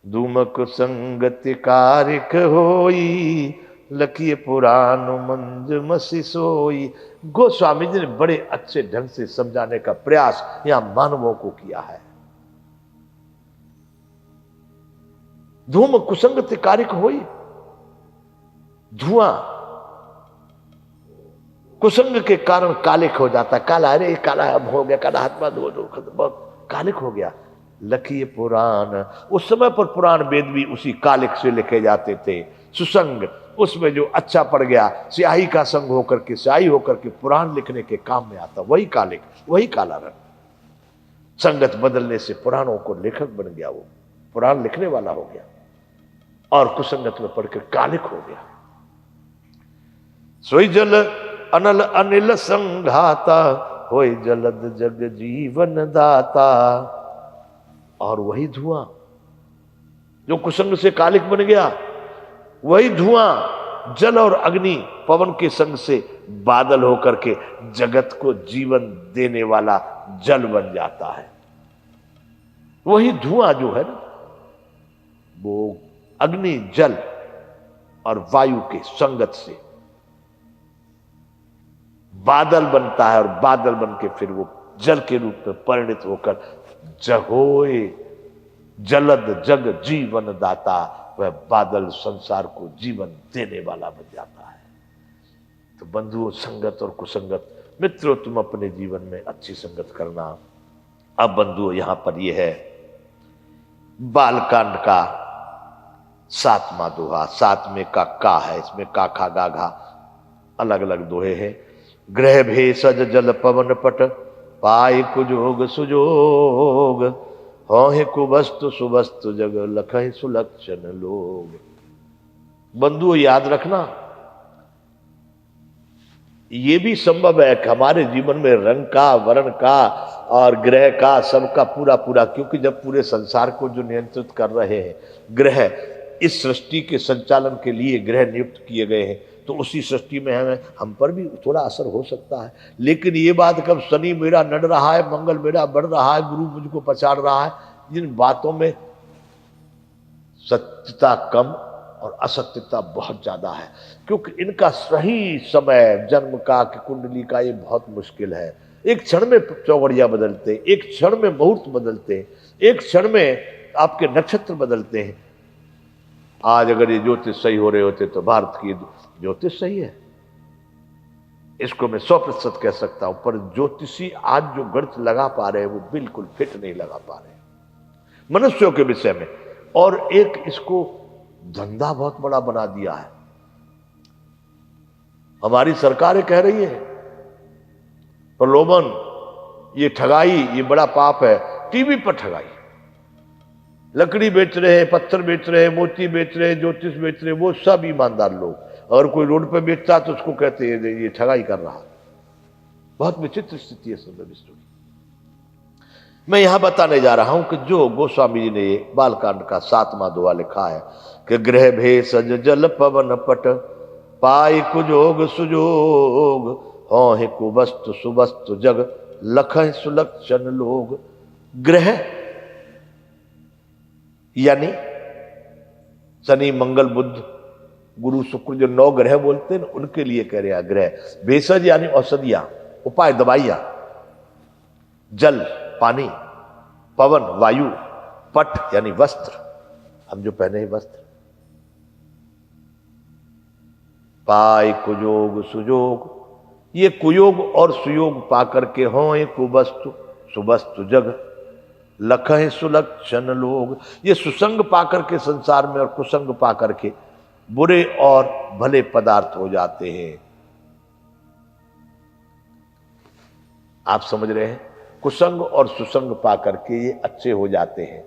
धूमक संगति कारिक होई, लखिए पुराण मंज मसी सोई। गोस्वामी जी ने बड़े अच्छे ढंग से समझाने का प्रयास यहां मानवों को किया है। धूम कुसंगति कारिक होई, धुआं कुसंग के कारण कालिक हो जाता, काला, अरे काला अब हो गया, काला हाथ में धो कालिक हो गया। लखिए पुराण, उस समय पर पुराण वेद भी उसी कालिक से लिखे जाते थे। सुसंग, उसमें जो अच्छा पड़ गया, स्याही का संग होकर के, स्याही होकर के पुराण लिखने के काम में आता, वही कालिक, वही काला रंग। संगत बदलने से पुराणों को लेखक बन गया, वो पुराण लिखने वाला हो गया और कुसंगत में पढ़कर कालिक हो गया। सोई जल अनल अनिल संघाता, होय जलद जग जीवन दाता। और वही धुआं जो कुसंग से कालिक बन गया, वही धुआं जल और अग्नि पवन के संग से बादल होकर के जगत को जीवन देने वाला जल बन जाता है। वही धुआं जो है ना, वो अग्नि, जल और वायु के संगत से बादल बनता है और बादल बन के फिर वो जल के रूप में परिणित होकर जहोए जलद जग जीवन दाता, वह बादल संसार को जीवन देने वाला बन जाता है। तो बंधुओं, संगत और कुसंगत, मित्रों, तुम अपने जीवन में अच्छी संगत करना। अब बंधुओं, यहां पर यह है बालकांड का 7वां दोहा। 7वें का है, इसमें का खा गा घा अलग अलग दोहे हैं। ग्रह भेषज जल पवन पट, पाई कुजोग सुजोग। होहि कुवस्तु सुवस्तु जग, लखहि सुलक्षण लोग। बंधुओं, याद रखना, ये भी संभव है कि हमारे जीवन में रंग का, वर्ण का और ग्रह का, सबका पूरा पूरा, क्योंकि जब पूरे संसार को जो नियंत्रित कर रहे हैं ग्रह, इस सृष्टि के संचालन के लिए ग्रह नियुक्त किए गए हैं, तो उसी सृष्टि में हम पर भी थोड़ा असर हो सकता है। लेकिन ये बात कब शनि मेरा नड़ रहा है, मंगल मेरा बढ़ रहा है, गुरु मुझको पछाड़ रहा है, जिन बातों में सत्यता कम और असत्यता बहुत ज्यादा है, क्योंकि इनका सही समय जन्म का कि कुंडली का ये बहुत मुश्किल है। एक क्षण में चौगड़िया बदलते, एक क्षण में मुहूर्त बदलते, एक क्षण में आपके नक्षत्र बदलते हैं। आज अगर ये ज्योतिष सही हो रहे होते तो भारत की ज्योतिष सही है, इसको मैं 100% कह सकता हूं। पर ज्योतिषी आज जो गणित लगा पा रहे हैं वो बिल्कुल फिट नहीं लगा पा रहे मनुष्यों के विषय में। और एक इसको धंधा बहुत बड़ा बना दिया है। हमारी सरकारें कह रही है प्रलोभन, ये ठगाई, ये बड़ा पाप है। टीवी पर ठगाई, लकड़ी बेच रहे हैं, पत्थर बेच रहे हैं, मोती बेच रहे हैं, ज्योतिष बेच रहे हैं, वो सब ईमानदार लोग। अगर कोई रोड पे बेचता तो उसको कहते हैं ये ठगाई कर रहा। बहुत विचित्र स्थिति है सब विश्व की। मैं यहां बताने जा रहा हूं कि जो गोस्वामी जी ने बालकांड का 7वां दोहा लिखा है कि ग्रह भेषज जल पवन पट, पाई कुजोग सुजोग। होहि कुवस्तु सुवस्तु जग, लखहि सुलक्षण लोग। ग्रह यानी शनि, मंगल, बुध, गुरु, शुक्र, जो 9 ग्रह बोलते हैं उनके लिए कह रहे हैं ग्रह। भेषज यानी औषधियां, उपाय, दवाइयां। जल पानी, पवन वायु, पट यानी वस्त्र, हम जो पहने हैं वस्त्र। पाय कुयोग सुयोग, ये कुयोग और सुयोग पाकर के हो ये कुवस्तु सुवस्तु जग, लखहि सुलक्षण लोग। ये सुसंग पाकर के संसार में और कुसंग पाकर के बुरे और भले पदार्थ हो जाते हैं। आप समझ रहे हैं, कुसंग और सुसंग पाकर के ये अच्छे हो जाते हैं।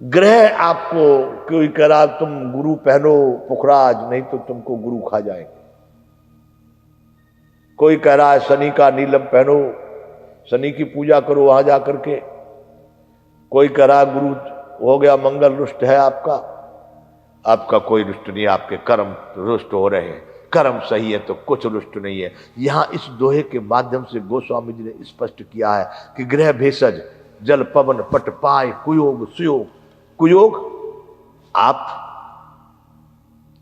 ग्रह आपको कोई कह रहा तुम गुरु पहनो पुखराज, नहीं तो तुमको गुरु खा जाएंगे। कोई कह रहा है शनि का नीलम पहनो, शनि की पूजा करो वहां जाकर के। कोई कह रहा गुरु हो गया, मंगल रुष्ट है आपका। आपका कोई रुष्ट नहीं, आपके कर्म रुष्ट हो रहे हैं। कर्म सही है तो कुछ रुष्ट नहीं है। यहां इस दोहे के माध्यम से गोस्वामी जी ने स्पष्ट किया है कि ग्रह भेषज जल पवन पट, पाय कुयोग सुयोग, कुयोग, आप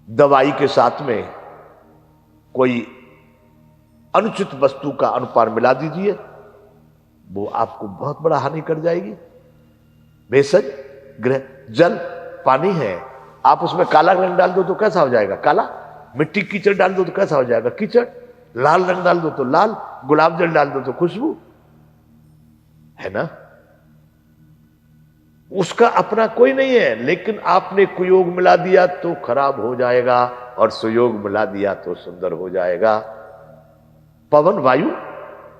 दवाई के साथ में कोई अनुचित वस्तु का अनुपान मिला दीजिए, वो आपको बहुत बड़ा हानि कर जाएगी। भेषज ग्रह, जल पानी है, आप उसमें काला रंग डाल दो तो कैसा हो जाएगा काला, मिट्टी कीचड़ डाल दो तो कैसा हो जाएगा कीचड़, लाल रंग डाल दो तो लाल, गुलाब जल डाल दो तो खुशबू, है ना। उसका अपना कोई नहीं है, लेकिन आपने कुयोग मिला दिया तो खराब हो जाएगा और सुयोग मिला दिया तो सुंदर हो जाएगा। पवन वायु,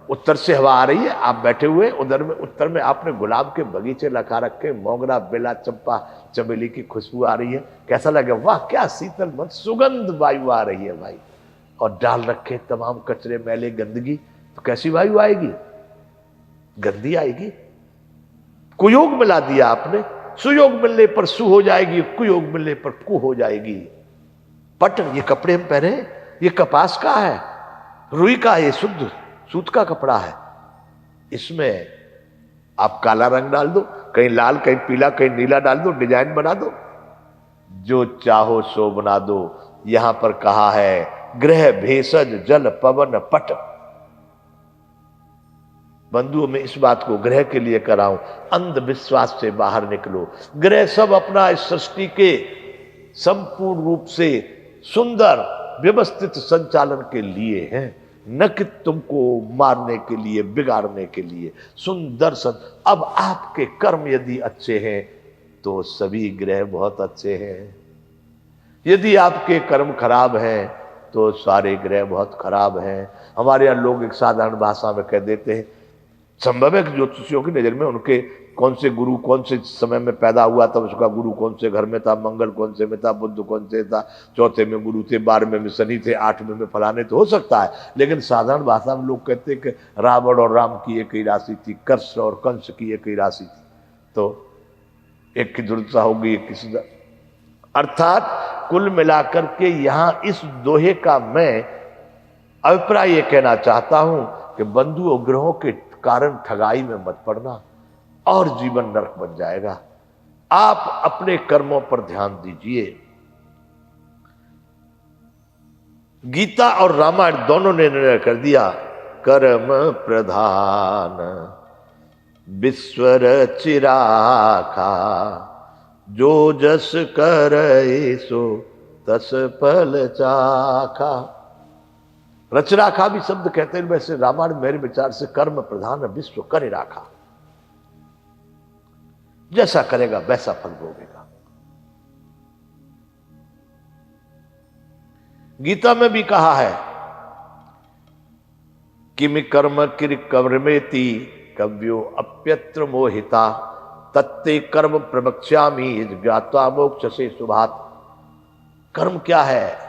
उत्तर से हवा आ रही है, आप बैठे हुए उधर में, उत्तर में आपने गुलाब के बगीचे लगा रखे, मोगरा, बेला, चंपा, चमेली की खुशबू आ रही है, कैसा लगे, वाह क्या शीतल मन सुगंध वायु आ रही है भाई। और डाल रखे तमाम कचरे मैले गंदगी, तो कैसी वायु आएगी, गंदी आएगी। कुयोग मिला दिया आपने, सुयोग मिलने पर सु हो जाएगी, कुयोग मिलने पर कु हो जाएगी। पट, ये कपड़े हम पहने, ये कपास का है, रुई का, ये शुद्ध सूत का कपड़ा है, इसमें आप काला रंग डाल दो, कहीं लाल, कहीं पीला, कहीं नीला डाल दो, डिजाइन बना दो, जो चाहो सो बना दो। यहां पर कहा है ग्रह, भेषज, जल, पवन, पट। बंधुओं में इस बात को ग्रह के लिए कराऊं, अंधविश्वास से बाहर निकलो। ग्रह सब अपना इस सृष्टि के संपूर्ण रूप से सुंदर व्यवस्थित संचालन के लिए हैं, न कि तुमको मारने के लिए, बिगाड़ने के लिए। सुंदर अब आपके कर्म यदि अच्छे हैं तो सभी ग्रह बहुत अच्छे हैं, यदि आपके कर्म खराब हैं तो सारे ग्रह बहुत खराब हैं। हमारे यहाँ लोग एक साधारण भाषा में कह देते हैं, संभव है कि ज्योतिषियों की नजर में उनके कौन से गुरु कौन से समय में पैदा हुआ था, उसका गुरु कौन से घर में था, मंगल कौन से में था, बुध कौन से था, चौथे में गुरु थे, 12वें में शनि थे, 8वें में फलाने, तो हो सकता है। लेकिन साधारण भाषा में लोग कहते हैं कि रावण और राम की एक ही राशि थी, कृष्ण और कंस की एक ही राशि थी, तो एक की दुर्दशा होगी, एक की। अर्थात कुल मिलाकर के यहां इस दोहे का मैं अभिप्राय ये कहना चाहता हूं कि बंधुओं, ग्रहों के कारण ठगाई में मत पड़ना और जीवन नरक बन जाएगा। आप अपने कर्मों पर ध्यान दीजिए। गीता और रामायण दोनों ने निर्णय कर दिया, कर्म प्रधान विश्वर चिराखा, जो जस करे सो तस फल चाखा। रचराखा भी शब्द कहते हैं, वैसे रामायण मेरे विचार से कर्म प्रधान विश्व करे राखा, जैसा करेगा वैसा फल भोगेगा। गीता में भी कहा है कि मैं कर्म किर कर्मेति कव्यो अप्यत्र मोहिता, तत्ते कर्म प्रवक्ष्यामि ज्ञात्वा मोक्षसे शुभात्। कर्म क्या है,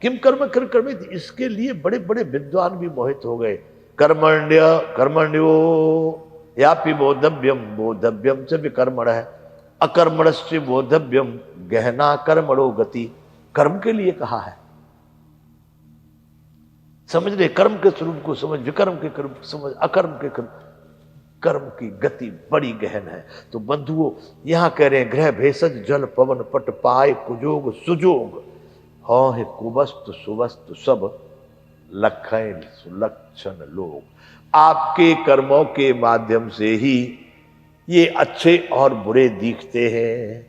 किम कर्म किर कर्मेति, इसके लिए बड़े बड़े विद्वान भी मोहित हो गए। कर्मण्यो यापि बोधव्यम, बोधव्यम च विकर्मणः, अकर्मणस्य बोधव्यम गहना कर्मणो गति। कर्म के लिए कहा है, समझ रहे, कर्म के स्वरूप को समझ, विकर्म के कर्म समझ, अकर्म के कर्म की गति बड़ी गहन है। तो बंधुओं, यहां कह रहे हैं ग्रह, भेषज, जल, पवन, पट, पाए, कुजोग, सुजोग, हाँ है कुवस्तु सुवस्तु सब लखन सुलक्षण लोग। आपके कर्मों के माध्यम से ही ये अच्छे और बुरे दिखते हैं,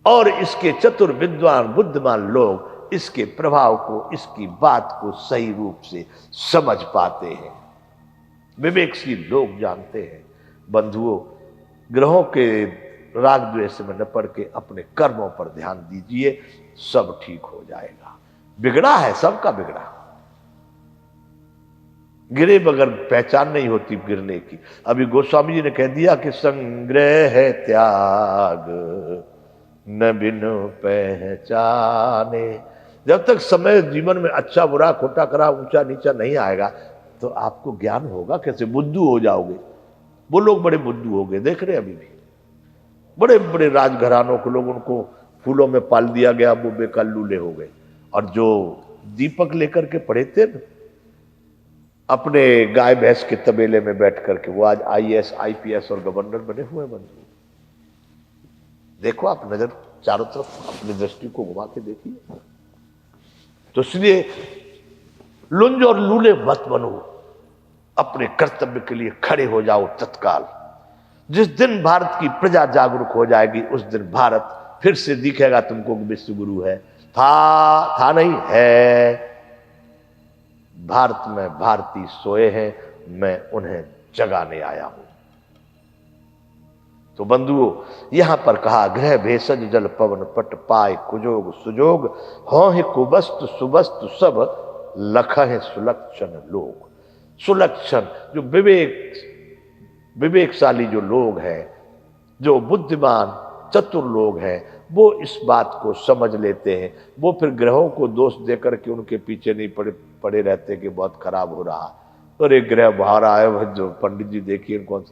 और इसके चतुर विद्वान बुद्धिमान लोग इसके प्रभाव को, इसकी बात को सही रूप से समझ पाते हैं, विवेकशील लोग जानते हैं। बंधुओं, ग्रहों के राग द्वेष में न पड़ के अपने कर्मों पर ध्यान दीजिए, सब ठीक हो जाएगा। बिगड़ा है, सबका बिगड़ा, गिरे बगैर पहचान नहीं होती गिरने की। अभी गोस्वामी जी ने कह दिया कि संग्रह है त्याग न बिनु पहचाने। जब तक समय जीवन में अच्छा बुरा खोटा करा ऊंचा नीचा नहीं आएगा तो आपको ज्ञान होगा कैसे, बुद्धू हो जाओगे। वो लोग बड़े बुद्धू हो गए, देख रहे अभी भी बड़े बड़े राजघरानों के लोग, उनको फूलों में पाल दिया गया, वो बेकार लूले हो गए। और जो दीपक लेकर के पढ़े थे न, अपने गाय भैंस के तबेले में बैठ करके, वो आज IAS IPS और गवर्नर बने हुए बंधु। देखो आप नजर चारों तरफ अपनी दृष्टि को घुमा के देखिए। तो इसलिए लुंज और लूले मत बनो, अपने कर्तव्य के लिए खड़े हो जाओ तत्काल। जिस दिन भारत की प्रजा जागरूक हो जाएगी उस दिन भारत फिर से दिखेगा तुमको विश्व गुरु है। था नहीं है। भारत में भारतीय सोए हैं, मैं उन्हें जगाने आया हूं। तो बंधुओं, यहां पर कहा ग्रह भेषज जल पवन पट पाए कुजोग सुजोग हो कुबस्त सुबस्त सब लखह सुलक्षण लोग। सुलक्षण जो विवेकशाली जो लोग हैं, जो बुद्धिमान चतुर लोग हैं, वो इस बात को समझ लेते हैं। वो फिर ग्रहों को दोष देकर के उनके पीछे नहीं पड़े रहते कि बहुत खराब हो रहा, और एक ग्रह बाहर आए जो पंडित जी देखिए इनको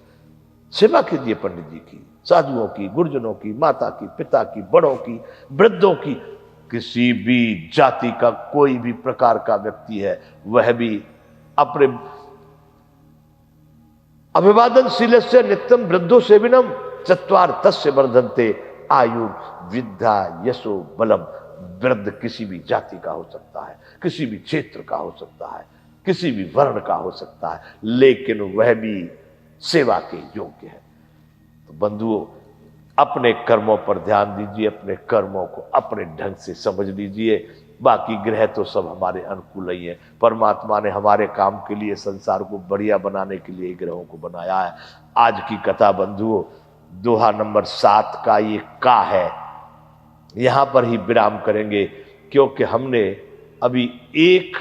सेवा कीजिए, पंडित जी की, साधुओं की, गुरुजनों की, माता की, पिता की, बड़ों की, वृद्धों की। किसी भी जाति का कोई भी प्रकार का व्यक्ति है वह भी अपने अभिवादनशील से नित्यम वृद्धो सेविनम चत्वार तस्य वर्धन्ते आयु विद्या यशो बलम। वृद्ध किसी भी जाति का हो सकता है, किसी भी क्षेत्र का हो सकता है, किसी भी वर्ण का हो सकता है, लेकिन वह भी सेवा के योग्य है। तो बंधुओं, अपने कर्मों पर ध्यान दीजिए, अपने कर्मों को अपने ढंग से समझ लीजिए। बाकी ग्रह तो सब हमारे अनुकूल ही है। परमात्मा ने हमारे काम के लिए, संसार को बढ़िया बनाने के लिए ग्रहों को बनाया है। आज की कथा बंधुओं दोहा नंबर 7 का ये का है, यहां पर ही विराम करेंगे, क्योंकि हमने अभी 1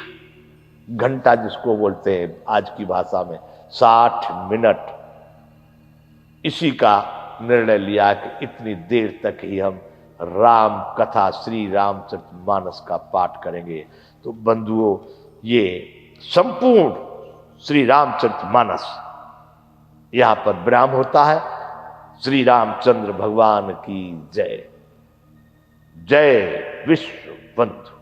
घंटा जिसको बोलते हैं आज की भाषा में 60 मिनट, इसी का निर्णय लिया कि इतनी देर तक ही हम राम कथा श्री रामचरितमानस का पाठ करेंगे। तो बंधुओं, ये संपूर्ण श्री रामचरितमानस यहां पर विराम होता है। श्री रामचंद्र भगवान की जय। जय विश्व बंधु।